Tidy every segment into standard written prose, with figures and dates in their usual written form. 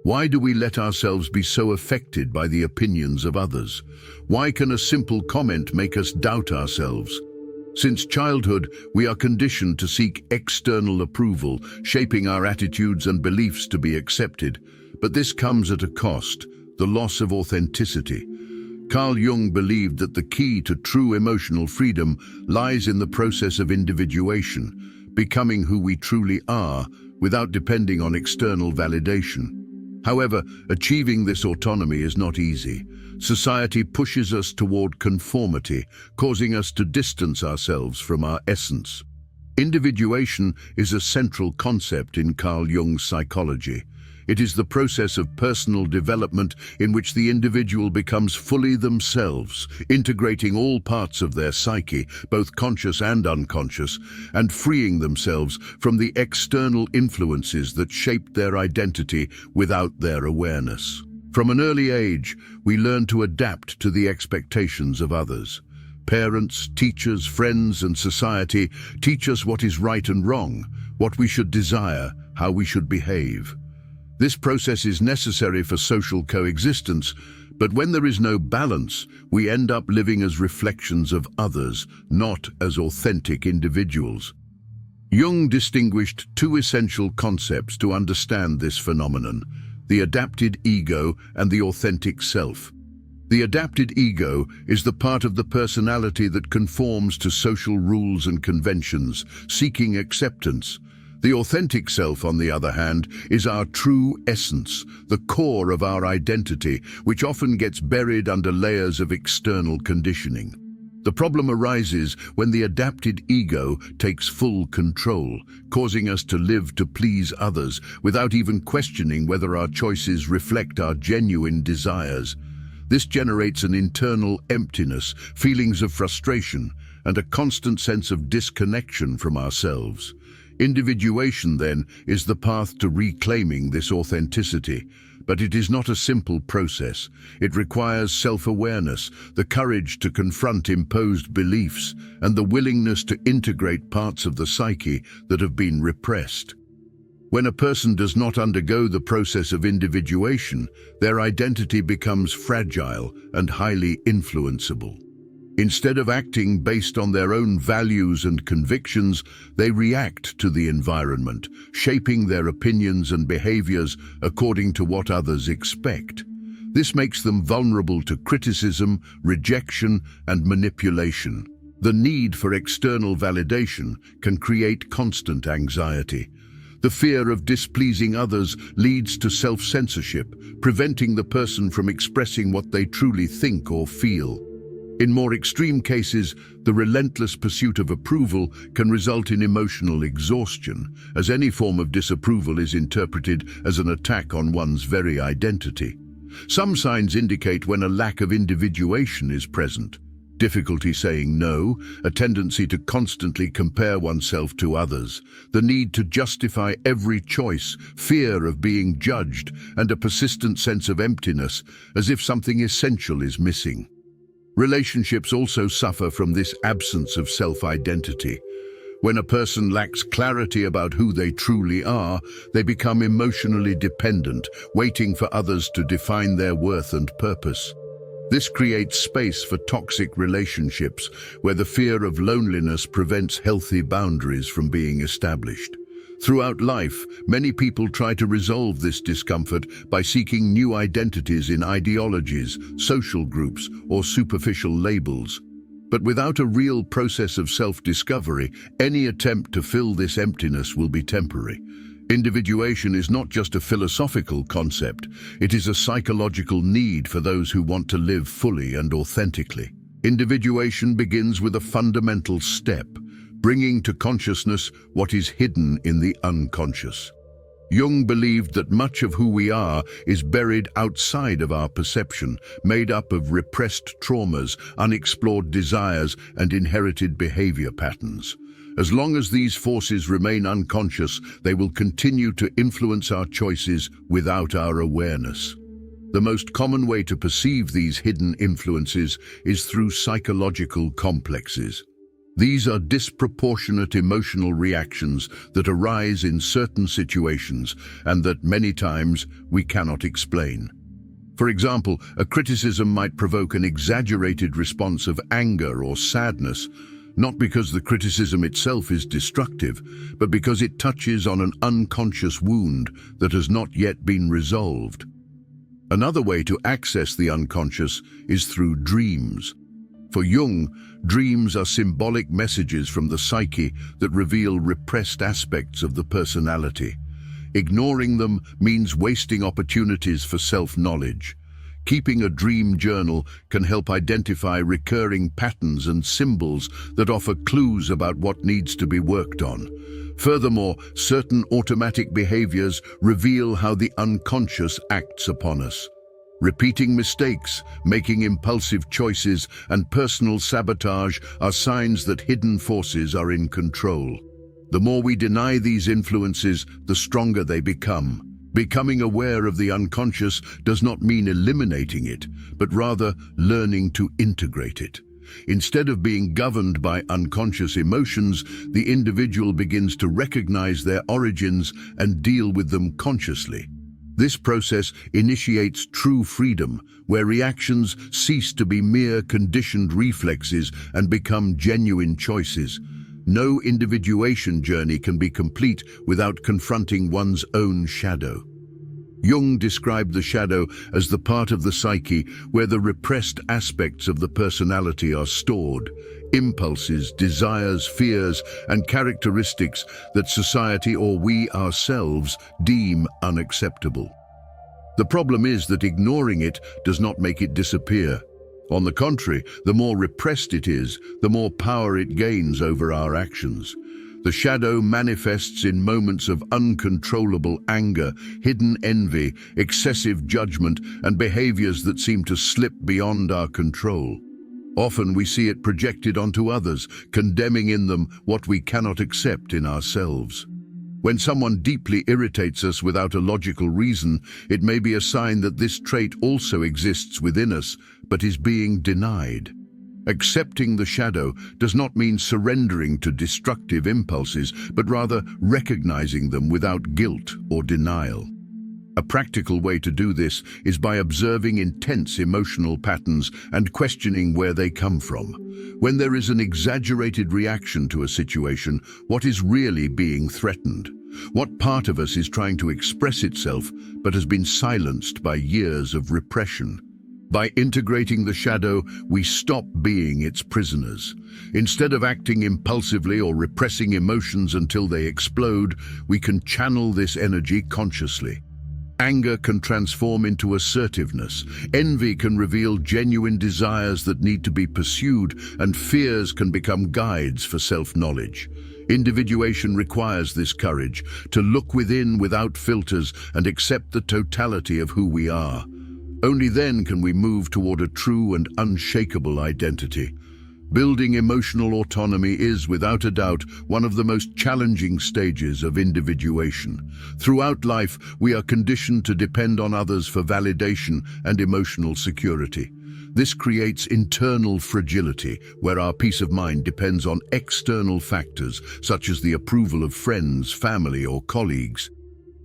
Why do we let ourselves be so affected by the opinions of others? Why can a simple comment make us doubt ourselves? Since childhood, we are conditioned to seek external approval, shaping our attitudes and beliefs to be accepted. But this comes at a cost, the loss of authenticity. Carl Jung believed that the key to true emotional freedom lies in the process of individuation, becoming who we truly are without depending on external validation. However, achieving this autonomy is not easy. Society pushes us toward conformity, causing us to distance ourselves from our essence. Individuation is a central concept in Carl Jung's psychology. It is the process of personal development in which the individual becomes fully themselves, integrating all parts of their psyche, both conscious and unconscious, and freeing themselves from the external influences that shaped their identity without their awareness. From an early age, we learn to adapt to the expectations of others. Parents, teachers, friends, and society teach us what is right and wrong, what we should desire, how we should behave. This process is necessary for social coexistence, but when there is no balance, we end up living as reflections of others, not as authentic individuals. Jung distinguished two essential concepts to understand this phenomenon: the adapted ego and the authentic self. The adapted ego is the part of the personality that conforms to social rules and conventions, seeking acceptance. The authentic self, on the other hand, is our true essence, the core of our identity, which often gets buried under layers of external conditioning. The problem arises when the adapted ego takes full control, causing us to live to please others without even questioning whether our choices reflect our genuine desires. This generates an internal emptiness, feelings of frustration, and a constant sense of disconnection from ourselves. Individuation, then, is the path to reclaiming this authenticity. But it is not a simple process. It requires self-awareness, the courage to confront imposed beliefs, and the willingness to integrate parts of the psyche that have been repressed. When a person does not undergo the process of individuation, their identity becomes fragile and highly influenceable. Instead of acting based on their own values and convictions, they react to the environment, shaping their opinions and behaviors according to what others expect. This makes them vulnerable to criticism, rejection, and manipulation. The need for external validation can create constant anxiety. The fear of displeasing others leads to self-censorship, preventing the person from expressing what they truly think or feel. In more extreme cases, the relentless pursuit of approval can result in emotional exhaustion, as any form of disapproval is interpreted as an attack on one's very identity. Some signs indicate when a lack of individuation is present: difficulty saying no, a tendency to constantly compare oneself to others, the need to justify every choice, fear of being judged, and a persistent sense of emptiness, as if something essential is missing. Relationships also suffer from this absence of self-identity. When a person lacks clarity about who they truly are, they become emotionally dependent, waiting for others to define their worth and purpose. This creates space for toxic relationships, where the fear of loneliness prevents healthy boundaries from being established. Throughout life, many people try to resolve this discomfort by seeking new identities in ideologies, social groups, or superficial labels. But without a real process of self-discovery, any attempt to fill this emptiness will be temporary. Individuation is not just a philosophical concept, it is a psychological need for those who want to live fully and authentically. Individuation begins with a fundamental step: bringing to consciousness what is hidden in the unconscious. Jung believed that much of who we are is buried outside of our perception, made up of repressed traumas, unexplored desires, and inherited behavior patterns. As long as these forces remain unconscious, they will continue to influence our choices without our awareness. The most common way to perceive these hidden influences is through psychological complexes. These are disproportionate emotional reactions that arise in certain situations and that many times we cannot explain. For example, a criticism might provoke an exaggerated response of anger or sadness, not because the criticism itself is destructive, but because it touches on an unconscious wound that has not yet been resolved. Another way to access the unconscious is through dreams. For Jung, dreams are symbolic messages from the psyche that reveal repressed aspects of the personality. Ignoring them means wasting opportunities for self-knowledge. Keeping a dream journal can help identify recurring patterns and symbols that offer clues about what needs to be worked on. Furthermore, certain automatic behaviors reveal how the unconscious acts upon us. Repeating mistakes, making impulsive choices, and personal sabotage are signs that hidden forces are in control. The more we deny these influences, the stronger they become. Becoming aware of the unconscious does not mean eliminating it, but rather learning to integrate it. Instead of being governed by unconscious emotions, the individual begins to recognize their origins and deal with them consciously. This process initiates true freedom, where reactions cease to be mere conditioned reflexes and become genuine choices. No individuation journey can be complete without confronting one's own shadow. Jung described the shadow as the part of the psyche where the repressed aspects of the personality are stored, impulses, desires, fears, and characteristics that society or we ourselves deem unacceptable. The problem is that ignoring it does not make it disappear. On the contrary, the more repressed it is, the more power it gains over our actions. The shadow manifests in moments of uncontrollable anger, hidden envy, excessive judgment, and behaviors that seem to slip beyond our control. Often we see it projected onto others, condemning in them what we cannot accept in ourselves. When someone deeply irritates us without a logical reason, it may be a sign that this trait also exists within us, but is being denied. Accepting the shadow does not mean surrendering to destructive impulses, but rather recognizing them without guilt or denial. A practical way to do this is by observing intense emotional patterns and questioning where they come from. When there is an exaggerated reaction to a situation, what is really being threatened? What part of us is trying to express itself but has been silenced by years of repression? By integrating the shadow, we stop being its prisoners. Instead of acting impulsively or repressing emotions until they explode, we can channel this energy consciously. Anger can transform into assertiveness. Envy can reveal genuine desires that need to be pursued, and fears can become guides for self-knowledge. Individuation requires this courage, to look within without filters and accept the totality of who we are. Only then can we move toward a true and unshakable identity. Building emotional autonomy is, without a doubt, one of the most challenging stages of individuation. Throughout life, we are conditioned to depend on others for validation and emotional security. This creates internal fragility, where our peace of mind depends on external factors, such as the approval of friends, family, or colleagues.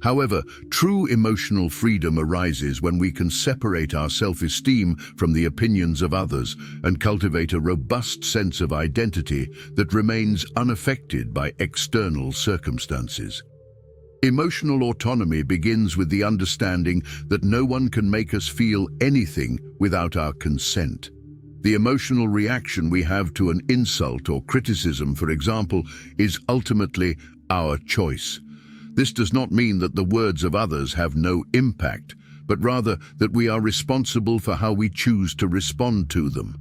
However, true emotional freedom arises when we can separate our self-esteem from the opinions of others and cultivate a robust sense of identity that remains unaffected by external circumstances. Emotional autonomy begins with the understanding that no one can make us feel anything without our consent. The emotional reaction we have to an insult or criticism, for example, is ultimately our choice. This does not mean that the words of others have no impact, but rather that we are responsible for how we choose to respond to them.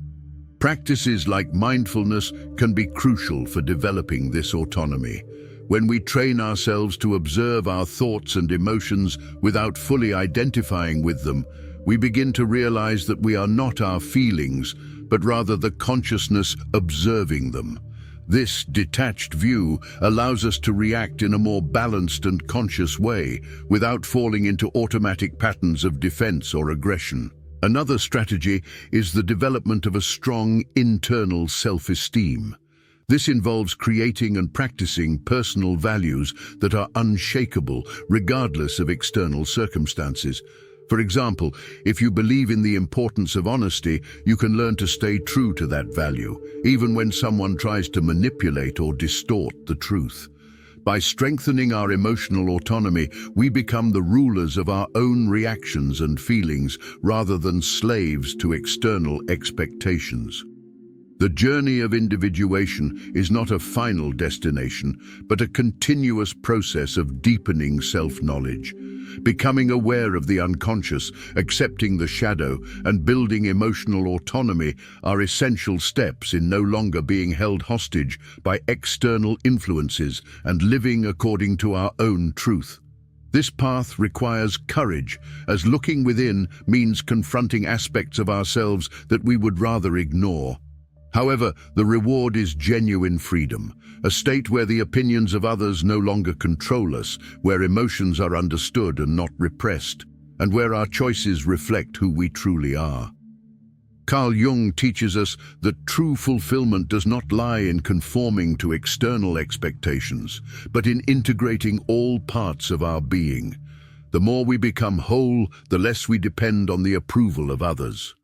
Practices like mindfulness can be crucial for developing this autonomy. When we train ourselves to observe our thoughts and emotions without fully identifying with them, we begin to realize that we are not our feelings, but rather the consciousness observing them. This detached view allows us to react in a more balanced and conscious way, without falling into automatic patterns of defense or aggression. Another strategy is the development of a strong internal self-esteem. This involves creating and practicing personal values that are unshakable regardless of external circumstances. For example, if you believe in the importance of honesty, you can learn to stay true to that value, even when someone tries to manipulate or distort the truth. By strengthening our emotional autonomy, we become the rulers of our own reactions and feelings rather than slaves to external expectations. The journey of individuation is not a final destination, but a continuous process of deepening self-knowledge. Becoming aware of the unconscious, accepting the shadow, and building emotional autonomy are essential steps in no longer being held hostage by external influences and living according to our own truth. This path requires courage, as looking within means confronting aspects of ourselves that we would rather ignore. However, the reward is genuine freedom, a state where the opinions of others no longer control us, where emotions are understood and not repressed, and where our choices reflect who we truly are. Carl Jung teaches us that true fulfillment does not lie in conforming to external expectations, but in integrating all parts of our being. The more we become whole, the less we depend on the approval of others.